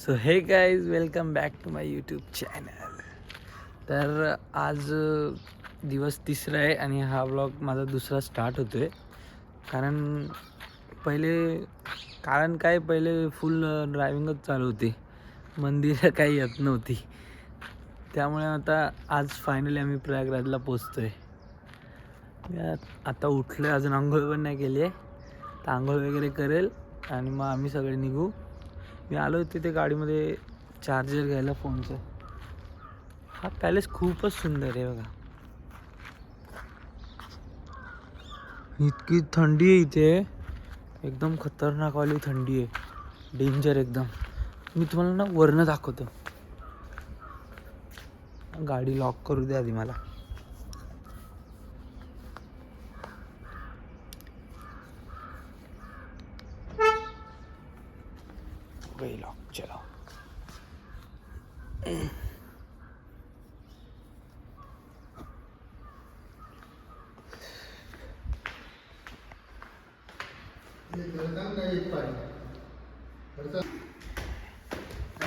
So hey guys welcome back to my YouTube channel. तर आज दिवस तिसरा आहे आणि हा व्लॉग माझा दुसरा स्टार्ट होतो आहे. पहिले फुल ड्रायविंगच चालू होती, मंदिरं काही येत नव्हती. त्यामुळे आता आज फायनली आम्ही प्रयागराजला पोचतो आहे. आता उठलो, अजून आंघोळ पण नाही केली आहे. तर आंघोळ वगैरे करेल आणि मग आम्ही सगळे निघू. मी आलो तिथे गाडीमध्ये चार्जर घ्यायला फोनचं. हा पॅलेस खूपच सुंदर आहे बघा. इतकी थंडी आहे इथे, एकदम खतरनाकवाली थंडी आहे, डेंजर एकदम. मी तुम्हाला ना वरनं दाखवतो. गाडी लॉक करू द्या आधी मला. लॉक चलो.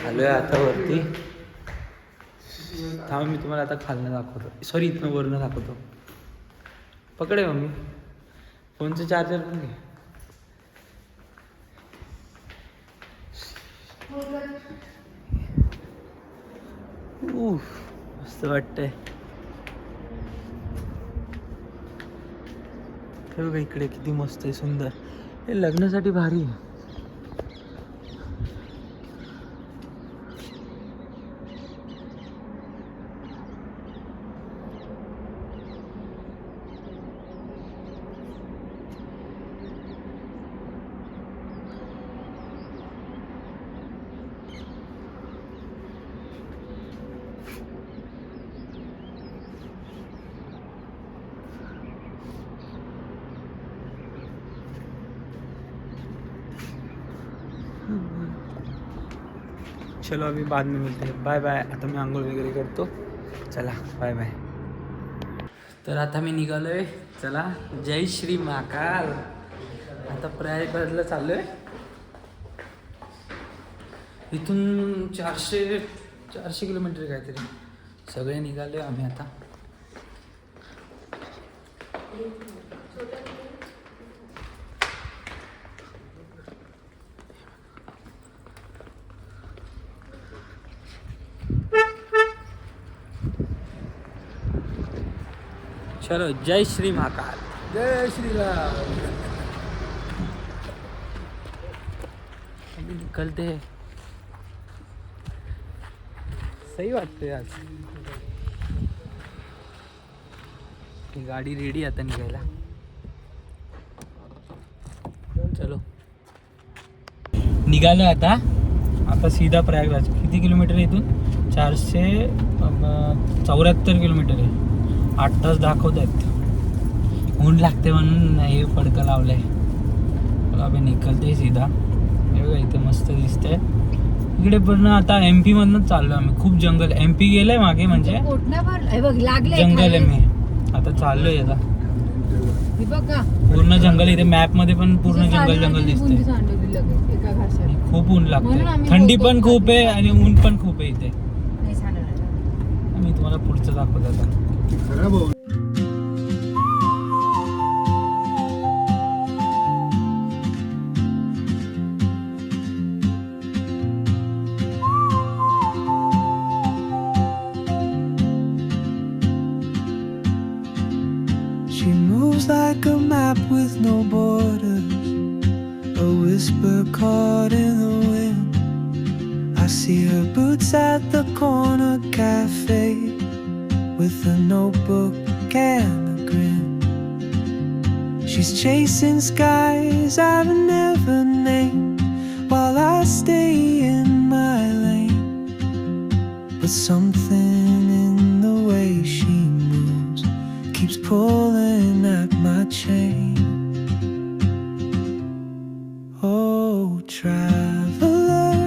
आलोय आता वरती. थांबा, मी तुम्हाला आता खालनं दाखवतो. सॉरी, इथनं वरनं दाखवतो. पकडे मम्मी, फोनचं चार्जर पण घे. मस्त वाटतंय. हे बघा इकडे किती मस्त आहे, सुंदर. हे लग्नासाठी भारी आहे. चलो अभी बाद में मिलते हैं. Bye bye. आता मी आंघोळ वगैरे करतो. चला बाय बाय. तर आता मी निघालोय. चला, जय श्री महाकाल. आता प्रयागराजला चाललोय. इथून 400 किलोमीटर काहीतरी. सगळे निघालोय आम्ही आता. चलो, जय श्री महाकाल. जय श्रीराम. अभी निकलते हैं. सही वाटते आज. ही गाडी रेडी आता निघायला. चलो निघालो आता. आता सीधा प्रयागराज. किती किलोमीटर आहे इथून? 474 किलोमीटर आहे. 8 तास दाखवत आहेत. ऊन लागते म्हणून हे फडकं लावलंय. अबे निकलते सीधा. हे बघा इथे मस्त दिसतंय. इकडे पण आता MP मधूनच चाललोय आम्ही. खूप जंगल. MP गेलंय मागे, म्हणजे जंगल आहे. मी आता चाललोय. आता पूर्ण जंगल. इथे मॅप मध्ये पण पूर्ण जंगल दिसतंय. खूप ऊन लागतंय. थंडी पण खूप आहे आणि ऊन पण खूप आहे इथे. मी तुम्हाला पुढचं दाखवतो आता. She moves like a map with no borders, a whisper caught in the wind. I see her boots at the corner cafe with a notebook and a grin. She's chasing skies I've never named while I stay in my lane. But something in the way she moves keeps pulling at my chain. Oh, traveler,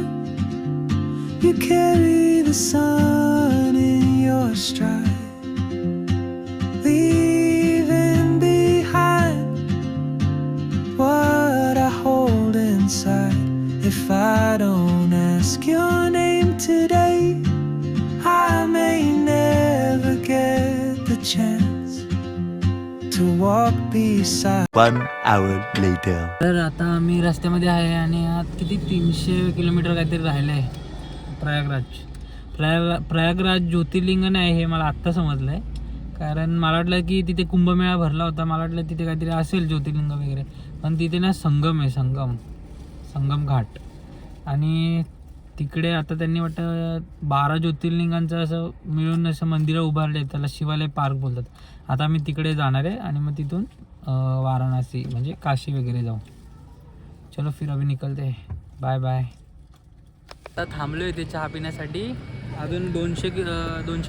you carry the sun in your stride, leaving behind what I hold inside. If I don't ask your name, to walk beside. 1 hour later. तर आता आम्ही रस्त्यामध्ये आहे आणि आता किती 300 kilometre काहीतरी राहिलं आहे प्रयागराज ज्योतिर्लिंग नाही हे मला आत्ता समजलं आहे. कारण मला वाटलं की तिथे कुंभमेळा भरला होता, मला वाटलं तिथे काहीतरी असेल ज्योतिर्लिंग वगैरे, पण तिथे ना संगम आहे, संगम घाट. आणि तिकडे आता त्यांनी वाटतं 12 ज्योतिर्लिंगांचं असं मिळून असं मंदिरं उभारले, त्याला शिवालय पार्क बोलतात. आता आम्ही तिकडे जाणार आहे आणि मग तिथून वाराणसी म्हणजे काशी वगैरे जाऊ. चलो फिर अभी निकलते, बाय बाय. आता थांबलो आहे ते चहा पिण्यासाठी. अजून 200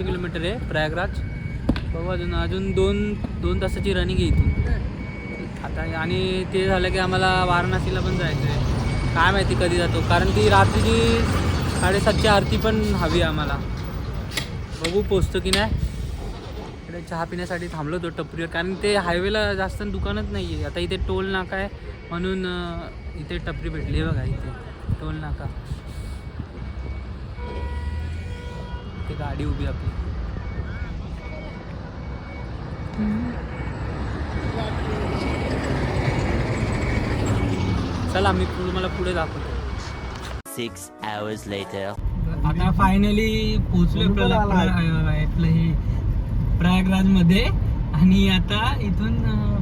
किलोमीटर आहे प्रयागराज. बघू अजून दोन तासाची रनिंग आहे इथून आता. आणि ते झालं की आम्हाला वाराणसीला पण जायचं आहे. काय माहिती कधी जातो, कारण ती रात्रीची 7:30ची आरती पण हवी आम्हाला. बघू पोचतो की नाही. इकडे चहा पिण्यासाठी थांबलो होतो टपरीवर, कारण ते हायवेला जास्त दुकानच नाही आहे. आता इथे टोल नाका आहे म्हणून इथे टपरी भेटली बघा. इथे टोल नाका, ते गाडी उभी आपली. चला मी तुम्हाला पुढे दाखवतो. 6 hours later. आता फायनली पोहोचलो आपलं हे प्रयागराजमध्ये. आणि आता इथून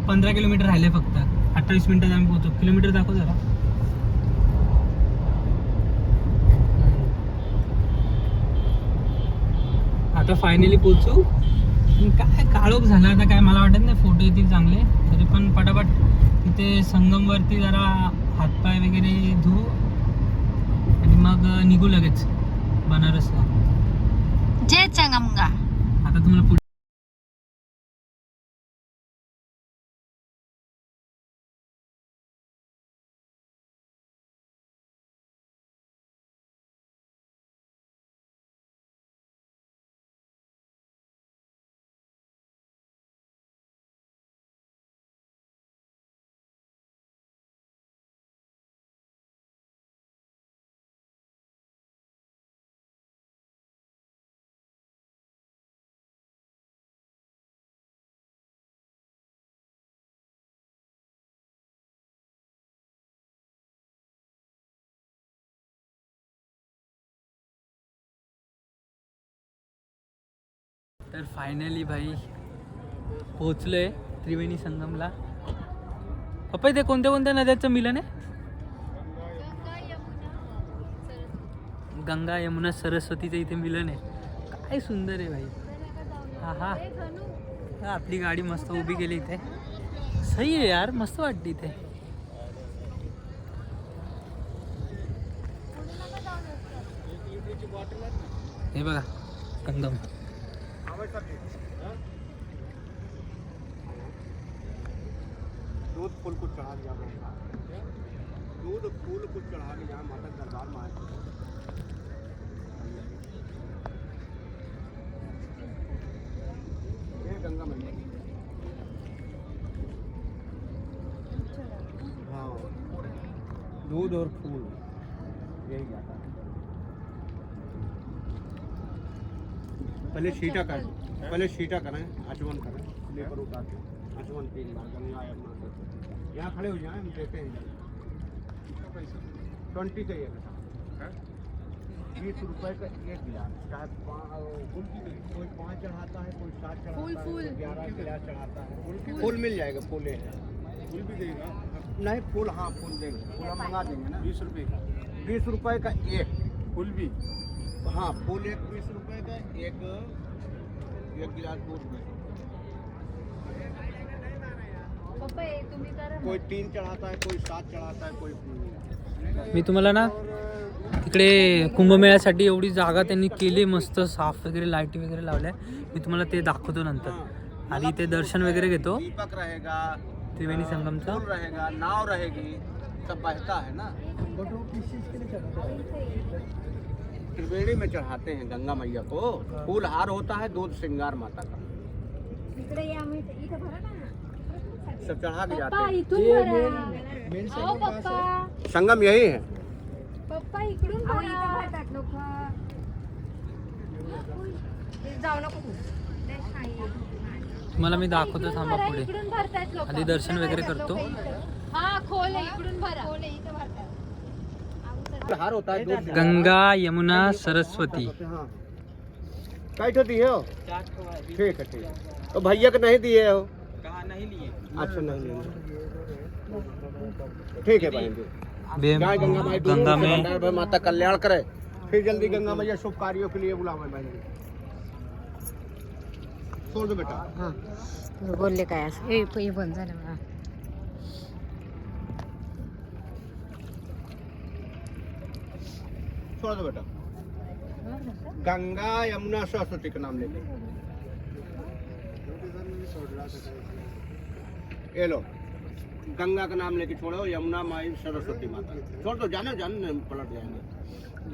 15 किलोमीटर राहिले फक्त. 28 मिनिटात आम्ही पोहोचतो. किलोमीटर दाखव जरा. आता फायनली पोहोचू. काय काळोख झाला आता, काय मला वाटत नाही फोटो येतील चांगले, तरी पण पटापट तिथे संगमवरती जरा हातपाय वगैरे धुवू आणि मग निघू लगेच बनारसला. जय चंगमगा. आता तुम्हाला पुढे तर फायनली भाई पोचलोय त्रिवेणी संगमला. पप्पा इथे कोणत्या कोणत्या नद्याचं मिलन आहे? गंगा यमुना सरस्वतीचं इथे मिलन आहे. काय सुंदर आहे भाई. हा आपली गाडी मस्त उभी केली इथे. सही आहे यार, मस्त वाटते इथे. हे बघा संगम. दूध फूल कुछ चढ़ा दिया, दूध फूल कुछ चढ़ा के यहाँ माता दरबार में आए. ये गंगा मैया. हाँ, दूध और फूल यही जाता है. पहले शीटा करें, आचमन करें, लेकर उतार के आचमन 3 बार गंगा यमुना से. यहाँ खड़े हो जाए, हम देते हैं 20 का एक, 20 रुपए का एक गिलास. चाहे कोई 5 चढ़ाता है, कोई 7 चढ़ाता है, कोई 11 गिलास चढ़ाता है. फूल मिल जाएगा, फूल है. फूल भी देगा? नहीं फूल, हाँ फूल देंगे. फूल हम मंगा देंगे ना. 20 रुपये का, 20 रुपये का एक फूल भी. हाँ फूल एक 20 रुपये का, एक गिलास दूध में. कोई 3 चढ़ाता है, कोई 7 चढ़ाता है, कोई. मी तुम्हाला ना तिकडे कुंभमेळ्यासाठी एवढी जागा त्यांनी केली मस्त, साफ वगैरे, लाईटी वगैरे लावल्या. मी तुम्हाला ते दाखवतो नंतर. आणि ते दर्शन वगैरे घेतो. दीपक रहेगा, त्रिवेणी संगमचा. फूल रहेगा, नाव रहेगी, सब बहता है ना. त्रिवेणी में चढ़ाते हैं गंगा मैया को. फूल हार होता है, दूध श्रृंगार माता का. सब चढ़ा के जाते हैं. संगम यही है. पप्पा इकडून जाऊ नको. तुम्हाला मी दाखवतो, थांबा पुढे. इकडून भरतायत लोक. आधी दर्शन वगैरे करतो. हा खोल आहे, इकडून भरा. हार होता है दूध से। गंगा यमुना सरस्वती. हाँ काय तो दिए हो? ठीक है ठीक है। तो भैया को नहीं दिए हो? नहीं लिए। अच्छा नहीं लिए। ठीक है भाई जी। बे- जय गंगा माई गंगा में भंडार माता कल्याण करे। फिर जल्दी गंगा मैया शुभ कार्यों के लिए बुलावे भाई जी। छोड़ दो बेटा। हा बोलले काय असं हे बंद झालं. हा. छोड़ दो बेटा। गंगा यमुना सरस्वती का नाम लेके ये लो, गंगा का नाम लेके छोड़ो, यमुना माई सरस्वती माता छोड़ दो, जाने जाने पलट जाएंगे।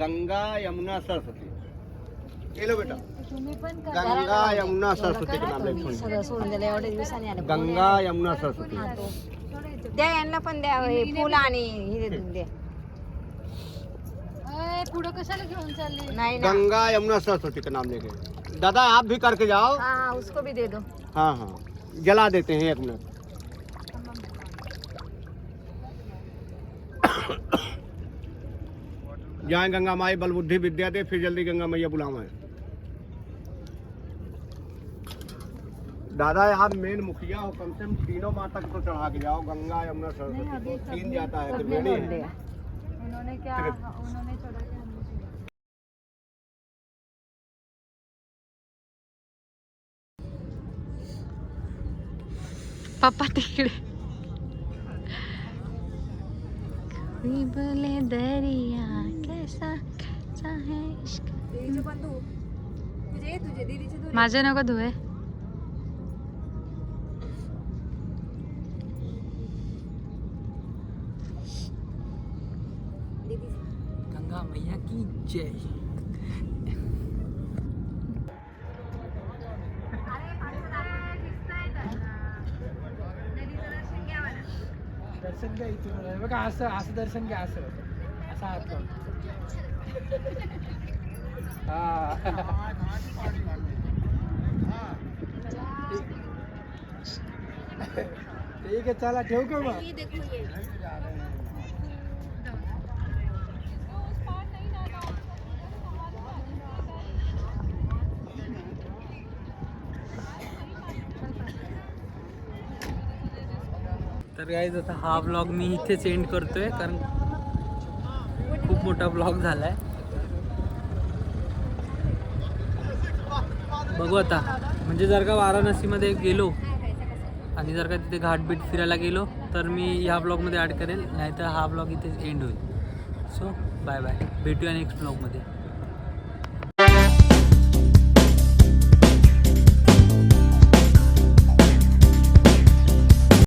गंगा यमुना सरस्वती, ये लो बेटा। तुम्ही पण गंगा यमुना सरस्वती का नाम लेके छोड़ो। सगळं सोडून दिलं एवढ्या दिवसांनी आलं. गंगा यमुना सरस्वती। द्या यांना पण द्या हे फुल आणि हे द्या. पुढं कशाला घेऊन चालले? नाही ना. गंगा यमुना सरस्वती का नाम लेके। दादा आप भी करके जाओ। हाँ हाँ उसको भी दे दो. हाँ हाँ जला देते हैं 1 मिनट। जय गंगा माई बल बुद्धि विद्या दे, फिर जल्दी गंगा मैया बुलावे। दादा आप मेन मुखिया हो, कम से कम तीनों माता को चढ़ा के जाओ। गंगा यमुना सरस्वती को 3 जाता है त्रिवेणी है। उन्होंने क्या उन्होंने चढ़ा के हमने चढ़ा. पप्पा तिकडे बोले दरिया कैसा कैसा है इश्क. माझे नको धुवे. गंगा मैया की जय. दर्शन घ्या इथून बघा, असं असं दर्शन घ्या, असं असं हात लावून. हा ठीक आहे, चला ठेवू का मग. तर गाईज आता हा ब्लॉग मी इथेच एंड करतोय, कारण खूप मोठा ब्लॉग झालाय. बघू आता, म्हणजे जर का वाराणसीमध्ये गेलो आणि जर का तिथे घाटबीट फिरायला गेलो तर मी ह्या ब्लॉगमध्ये ॲड करेल, नाहीतर हा ब्लॉग इथेच एंड होईल. सो बाय बाय, भेटूया नेक्स्ट ब्लॉगमध्ये.